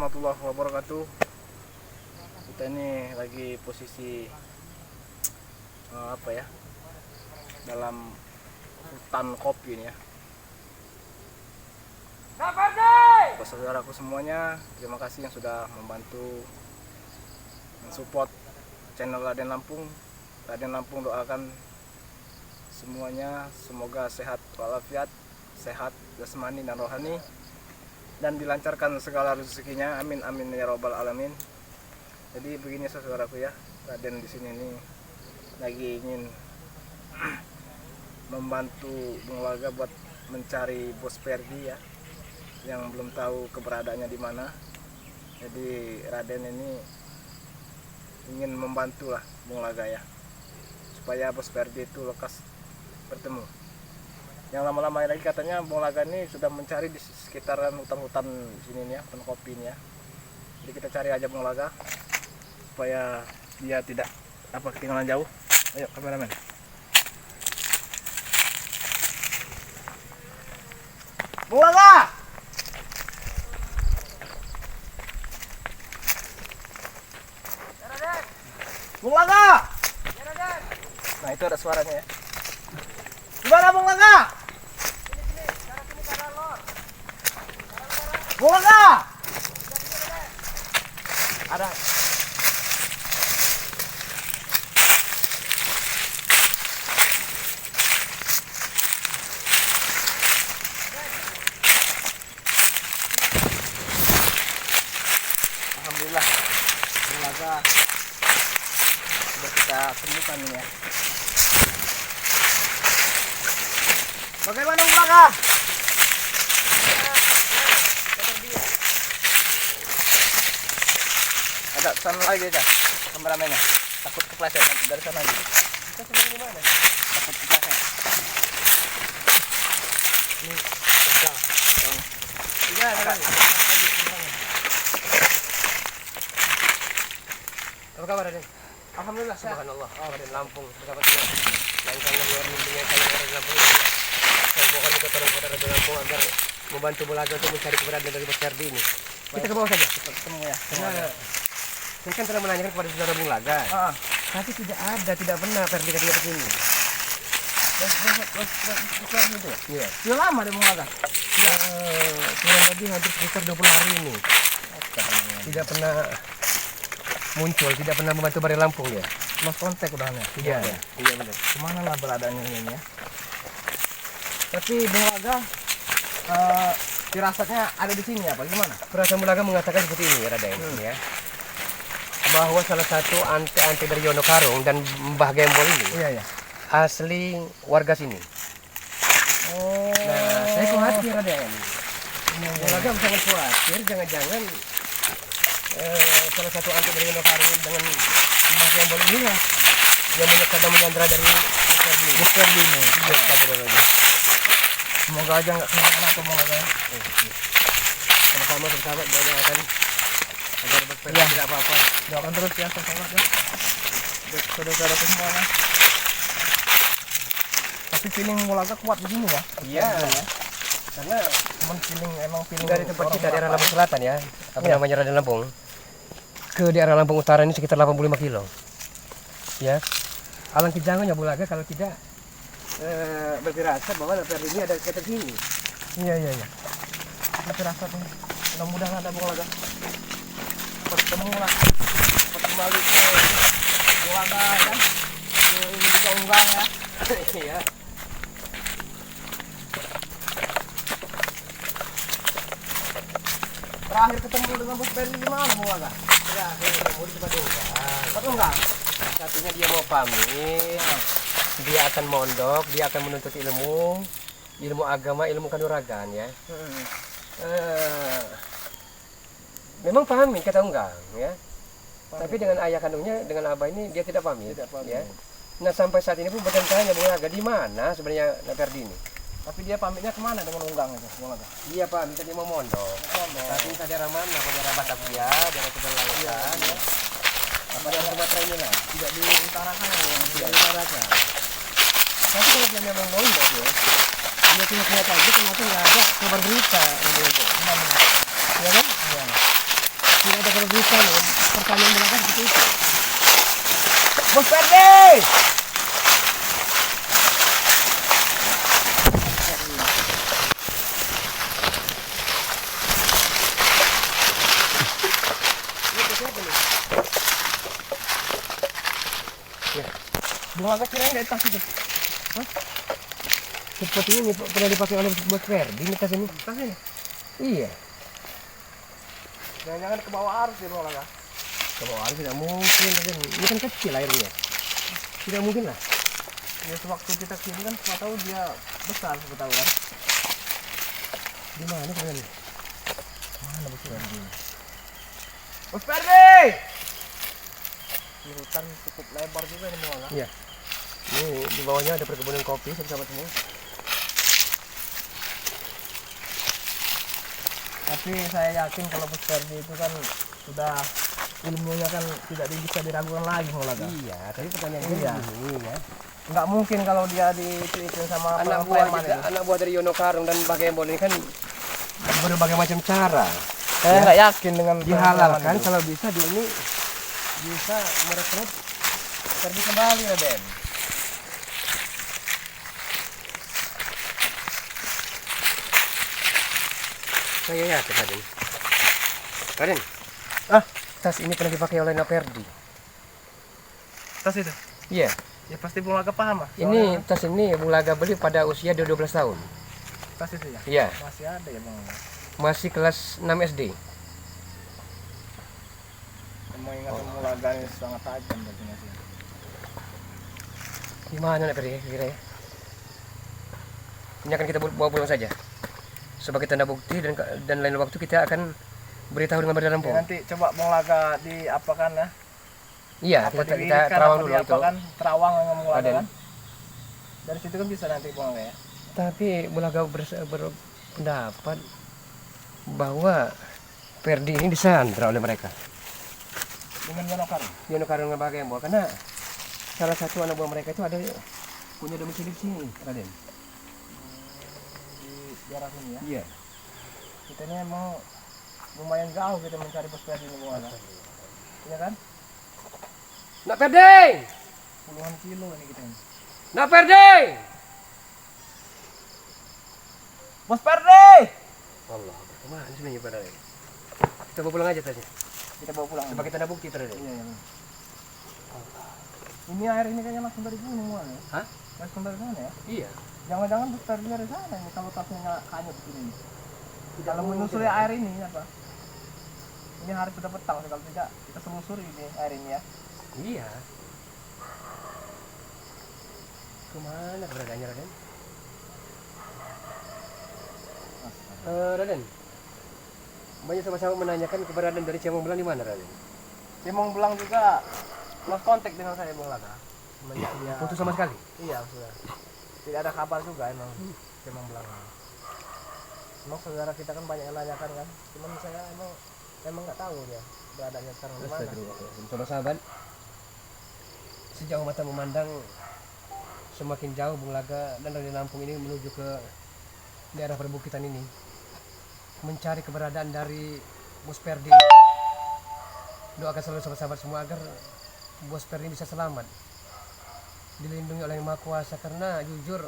warahmatullahi wabarakatuh. Kita ini lagi posisi dalam hutan kopi ini ya. Buat saudaraku semuanya, terima kasih yang sudah membantu mensupport channel Raden Lampung. Raden Lampung doakan semuanya semoga sehat walafiat, sehat jasmani dan rohani, dan dilancarkan segala rezekinya, amin amin ya robbal alamin. Jadi begini saudaraku ya, Raden di sini nih lagi ingin membantu Bung Laga buat mencari Bos Ferdi ya, yang belum tahu keberadaannya di mana. Jadi Raden ini ingin membantu lah Bung Laga ya, supaya Bos Ferdi itu lekas bertemu. Yang lama-lama lagi katanya Bung Laga ini sudah mencari di sekitaran hutan-hutan sini nih ya, hutan kopi ini ya. Jadi kita cari aja Bung Laga supaya dia tidak ketinggalan jauh. Ayo kameramen. Bung Laga! Bung Laga! Nah itu ada suaranya ya. Gimana Bung Laga? Bung Laga! Ada. Alhamdulillah Bung Laga sudah kita temukan ini ya. Bagaimana Bung Laga? Agak sana lagi aja kameramennya, takut kepleset nanti dari sana aja. Kita sedang di mana? Takut kepleset. Ini udah. Iya, ada. Apa kabar Raden? Alhamdulillah sehat. Subhanallah. Raden Lampung sahabat dia. Langkahnya luar biasa kali Raden Lampung ini. Saya mohon kita tolong kepada Raden Lampung agar membantu Bung Laga untuk mencari keberadaan dari Bos Ferdi ini. Kita ke bawah saja. Cepat ketemu ya. Karena saya kan telah menanyakan kepada saudara Bung Laga. Tapi tidak pernah Ferdi katanya ke sini. Bos itu ya? Iya. Sudah lama deh Bung Laga? Kurang lebih hampir sekitar 20 hari ini. Tidak pernah muncul, tidak pernah membantu Raden Lampung ya. Lost contact udahannya. Iya benar. Kemana lah beradaannya ini ya? Tapi Bung Laga firasatnya ada di sini apa gimana? Firasat Bung Laga mengatakan seperti ini Raden ya. Bahwa salah satu anti dari Yono Karung dan Mbah Gembol ini asli warga sini. Nah, saya khawatir Raden. Bung Laga sangat khawatir jangan-jangan salah satu anti dari Yono Karung dengan Mbah Gembol ini lah yang menyekat menyandra dari Bos Ferdi ini. Semoga aja nggak kenapa-napa Bung Laga ya. Sama-sama bersahabat doakan agar Bos Ferdi tidak apa-apa. Doakan terus ya sahabat ya. Saudara-saudara semuanya. Tapi feeling Bung Laga kuat di sini ya. Iya. Karena cuma feeling dari tempat kita daerah Lampung Selatan ya. Apa namanya Raden Lampung? Ke daerah Lampung Utara ini sekitar 85 kilo. Ya. Alangkah jangannya Bung Laga kalau tidak berfirasat bahwa Ferdi ini ada sekitar sini. Iya. Berfirasat nih. Mudah-mudahan ada Bung Laga. Ketemu lah. Kembali ke Bung Laga kan. Ini juga unggang ya. Iya. Terakhir ketemu dengan Bos Ferdi di mana Bung Laga? Terakhir ketemu di tempat unggang. Satunya dia mau pamit. Dia akan mondok, dia akan menuntut ilmu agama, ilmu kanuragan ya. Memang pahami kata unggang ya. Tapi dengan ayah kandungnya, dengan abah ini dia tidak pamit. Ya. Nah sampai saat ini pun bertanya Bung Laga di mana sebenarnya Ferdi ini. Tapi dia pamitnya kemana dengan unggang itu Bung Laga? Iya pamit tadi mau mondok. Tapi entah daerah mana, daerah Batavia, daerah Tegal Lautan ya. Apa daerah Sumatera ini lah? Tidak diutarakan ya, tidak diutarakan. Tapi kalau dia memang mondok ya, dia punya aja ternyata nggak ada kabar berita. Ya kan? Iya. pertanyaan belakang seperti itu. Bos Ferdi! Bunga laga kirain dari tas itu. Hah? Seperti ini pernah dipakai oleh Bos Ferdi ini tas ini. Tas ini? Iya. Jangan-jangan ke bawah arus ya bunga laga. Ke bawah arus tidak mungkin, Raden. Ini kan kecil airnya. Tidak mungkin lah. Ya sewaktu kita kesini kan siapa tahu dia besar, siapa tahu kan. Di mana Raden? Mana Bos Ferdi? Bos Ferdi! Di hutan cukup lebar juga ini bunga laga. Iya. Ini di bawahnya ada perkebunan kopi, sahabat semua. Tapi saya yakin kalau Bos Ferdi itu kan sudah ilmunya kan tidak bisa diragukan lagi bunga laga. Iya, tapi pertanyaannya ini ya. Nggak mungkin kalau dia dicuitin sama Anak buah dari Yono Karung dan Bakembol ini kan berbagai macam cara. Saya nggak yakin dengan Dihalalkan kalau bisa dia ini bisa merekrut Ferdi kembali Raden. Saya yakin Raden. Raden, tas ini pernah dipakai oleh Ferdi. Tas itu? Iya. Ya pasti Bung Laga paham lah. Ini tas ini Bung Laga beli pada usia 12 tahun. Tas itu ya? Iya. Masih ada ya Bang. Masih kelas 6 SD. Mau ingat Bung Laga ini sangat tajam bajunya sih. Gimana Ferdi kira ya? Ini akan kita bawa pulang saja. Sebagai tanda bukti dan lain waktu kita akan beritahu dengan berdalam Ya, nanti coba Bung Laga diapakan ya? Iya, kita terawang dulu itu. Terawang dengan Bung Laga Raden. kan? Dari situ kan bisa nanti Bung Laga ya. Tapi Bung Laga berpendapat bahwa Ferdi ini disandra oleh mereka. Dengan Yono Karung. Yono Karung dan Bakembol karena salah satu anak buah mereka itu ada punya domisili di sini, Raden. Di daerah sini ya. Iya. Kita ini mau lumayan jauh kita mencari Bos Ferdi ini Bung Laga. Iya kan? Nak Ferdi! Puluhan kilo ini kita ini. Nak Ferdi! Bos Ferdi! Allah, kemana sebenarnya pada ini? Kita bawa pulang aja tasnya. Kita bawa pulang. Sebagai tanda bukti Raden. Iya, iya. Ini air ini kayaknya langsung dari gunung Bung ya? Hah? Langsung dari sana ya? Iya. Jangan-jangan Bos Ferdi dari sana ini kalau tasnya nggak kanyut begini. Kalau menyusuri air ini apa? Ini hari sudah petang, kalau tidak kita selusuri ini air ini ya. Iya. Kemana keberadaannya Raden? Raden, banyak sama-sama menanyakan keberadaan dari Cemong Belang di mana Raden? Cemong Belang juga lost contact dengan saya Bung Laga. Semenjak dia Putus sama sekali? Iya sudah. Tidak ada kabar juga emang Cemong Belang. Emang saudara kita kan banyak yang nanyakan kan. Cuman saya emang nggak tahu dia beradanya sekarang di mana. Coba sahabat, sejauh mata memandang semakin jauh Bung Laga dan Raden Lampung ini menuju ke daerah perbukitan ini mencari keberadaan dari Bos Ferdi. Doakan selalu sahabat-sahabat semua agar Bos Ferdi bisa selamat, dilindungi oleh Yang Maha Kuasa, karena jujur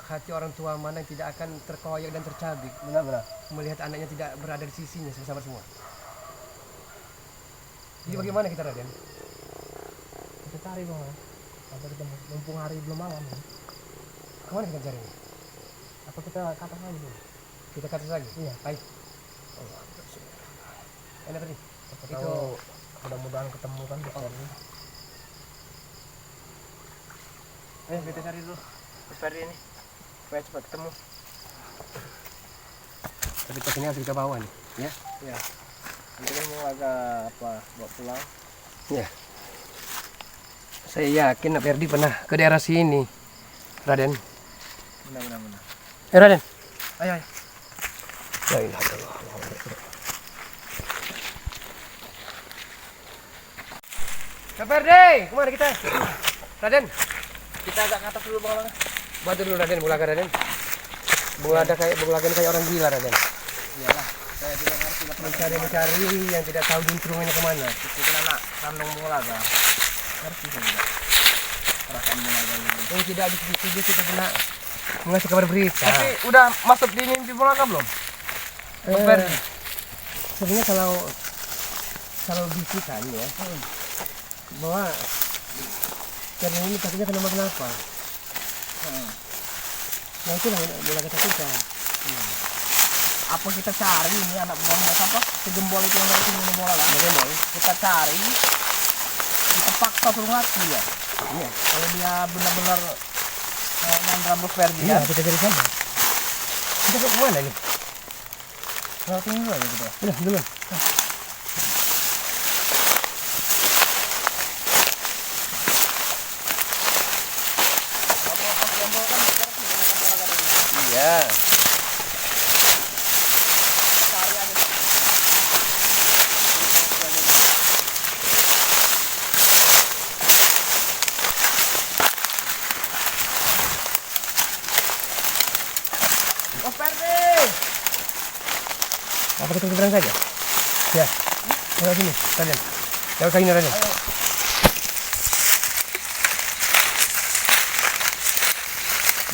hati orang tua mana yang tidak akan terkoyak dan tercabik Benar-benar. melihat anaknya tidak berada di sisinya, sahabat semua. Jadi bagaimana kita Raden? Kita cari Bung. Sampai ketemu. Mumpung hari belum malam. Kemana kita cari? Apa kita ke atas lagi Bung? Kita ke atas lagi? Iya. Baik. Allah, enak tadi. Itu mudah-mudahan ketemu kan Bos Ferdi. Kita cari dulu Bos Ferdi ini supaya cepat ketemu. Tapi tas ini harus kita bawa nih, ya? Iya. Nanti kan mau agak bawa pulang. Ya. Saya yakin Ferdi pernah ke daerah sini, Raden. Benar. Raden. Ayo. La ilaha illallah. Kak Ferdi, kemana kita? Raden, Kita agak ke atas dulu Bang Laga. bantu dulu Raden, Bung Laga Raden. Bung Laga kayak orang gila Raden. Iyalah. Saya bilang harus tidak mencari yang tidak tahu juntrungannya kemana. Itu anak kandung Bunglaga. Ngerti saya juga. Perasaan Bunglaga ini. Yang tidak di kita kena mengasih kabar berita. Tapi udah masuk di mimpi Bunglaga belum? Sebenarnya kalau bisikan ya, bahwa karena ini kakinya kenapa? Nah itulah yang mulai kita takutkan. Apa kita cari ini anak buahnya apa? Segembol itu yang dari sini bola lah. Bagaimana? Kita cari, kita paksa suruh ngaku ya. Iya. Kalau dia benar-benar Nandra Bos Ferdi Iya, ya. kita cari saja. Kita ke mana nih? Kalau tunggu aja gitu. Udah, dulu. Iya. Bos Ferdi. Apa kita berang saja? Ya. Lewat sini, Raden. Lewat sini, Raden.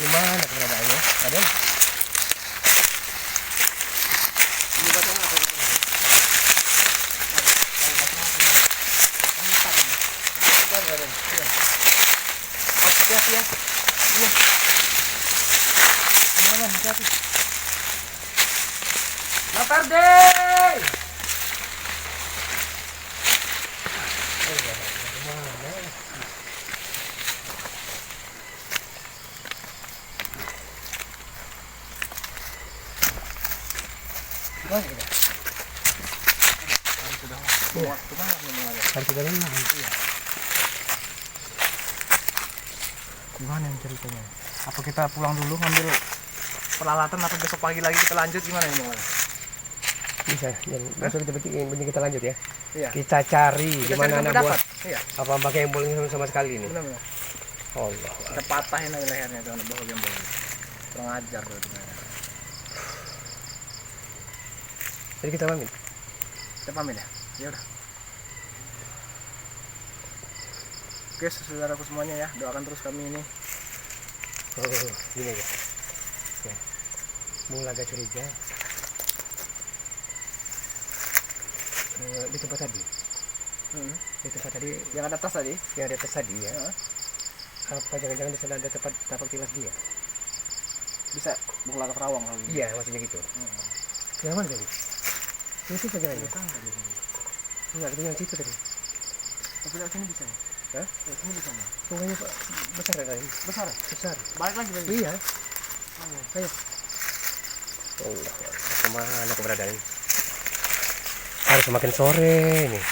Gimana keberadaannya, Raden? Ini batu apa? Hati-hati ya. Iya. Gimana? Hati-hati. Bos Ferdi. Waktu banget nih mulai. Harus kita lihat. Iya. Gimana yang ceritanya? Apa kita pulang dulu ngambil peralatan atau besok pagi lagi kita lanjut gimana ini mulai? Bisa, dan besok kita penting kita lanjut ya. Iya. Kita cari Kita gimana cari anak sampai buah. dapat. Iya. Apa pakai embolnya sama sekali ini? Benar-benar. Allah. Kita patahin aja lehernya tuh anak buah gembel. Kurang ajar tuh sebenarnya. Jadi kita pamit. Kita pamit ya. Ya udah. Oke, saudaraku semuanya ya, doakan terus kami ini. Oh, gini ya. Ya. Mulai agak curiga. Di tempat tadi. Di tempat tadi Yang ada tas tadi. yang ada atas tadi ya. Apa jangan-jangan di sana ada tempat tapak tilas dia? Bisa buka Kerawang kali. Iya, maksudnya gitu. Yang mana tadi? Itu saja aja. Enggak, itu yang situ tadi. Tapi lewat sini bisa ya? Hah? Lewat sini bisa ya? Sungainya Pak, besar ya tadi? Besar ya? Besar. Balik lagi tadi? Iya. Ayo. Allah, kemana keberadaan? Harus semakin sore nih.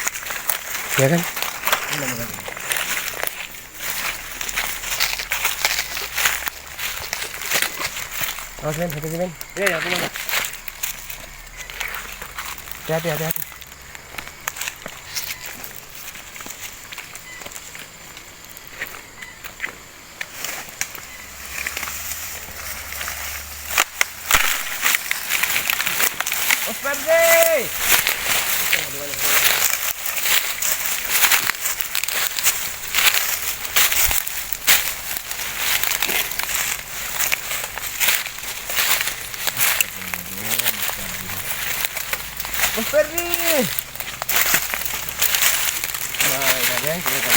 Ya kan? Benar-benar. Awas men, hati-hati men. Iya, ya, pulang. Hati-hati. Bos Ferdi! Bos Ferdi! Nah, ya, kita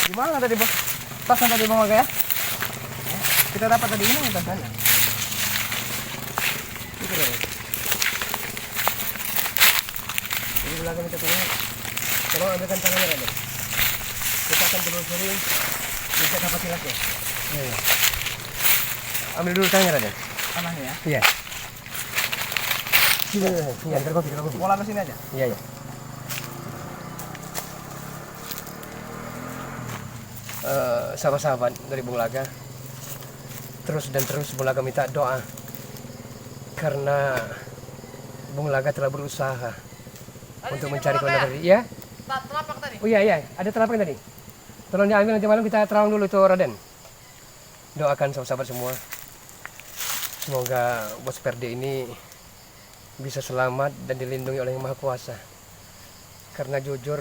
Gimana tadi bos? Tasnya tadi Bang Waga ya? Kita dapat tadi ini tasnya. Itu kan. Jadi belakang kita punya. Kalau ambilkan tangannya kan. Kita akan telusuri jejak apa tilasnya. Iya. Ambil dulu tangannya Raden. Tanahnya ya? Iya. Sini, antar kopi. Bola ke sini aja. Iya. sahabat-sahabat dari Bung Laga. Terus Bung Laga minta doa karena Bung Laga telah berusaha untuk mencari kebenaran. Ya? Telapak tadi. Oh iya, ada telapak tadi. Tolong diambil, nanti malam kita terawang dulu itu Raden. Doakan sahabat-sahabat semua. Semoga Bos Perdi ini bisa selamat dan dilindungi oleh Yang Maha Kuasa. Karena jujur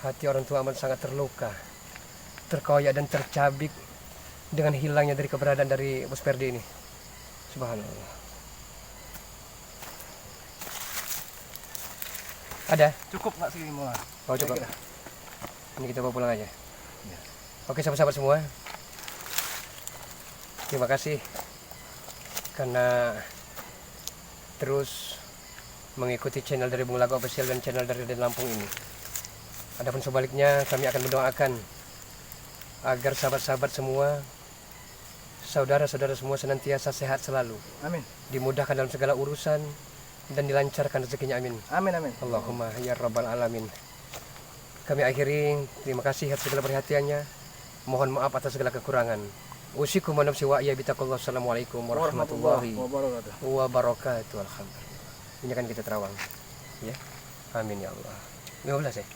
hati orang tua amat sangat terluka, terkoyak dan tercabik dengan hilangnya dari keberadaan dari Bos Perdi ini. Subhanallah. Ada? Cukup nggak sih mau? Oh cukup. Kira-kira. Ini kita bawa pulang aja. Ya. Oke sahabat-sahabat semua. Terima kasih karena terus mengikuti channel dari Bung Laga Official dan channel dari Raden Lampung ini. Adapun sebaliknya kami akan mendoakan agar sahabat-sahabat semua, saudara-saudara semua senantiasa sehat selalu, Amin. dimudahkan dalam segala urusan dan dilancarkan rezekinya, amin. Amin, amin. Allahumma ya rabbal alamin. Kami akhiri, terima kasih atas segala perhatiannya. Mohon maaf atas segala kekurangan. Usikum wa nafsi wa iya bitaqullah. Assalamualaikum warahmatullahi wabarakatuh. Alhamdulillah. Ini kan kita terawang. Ya. Amin ya Allah. 15 ya.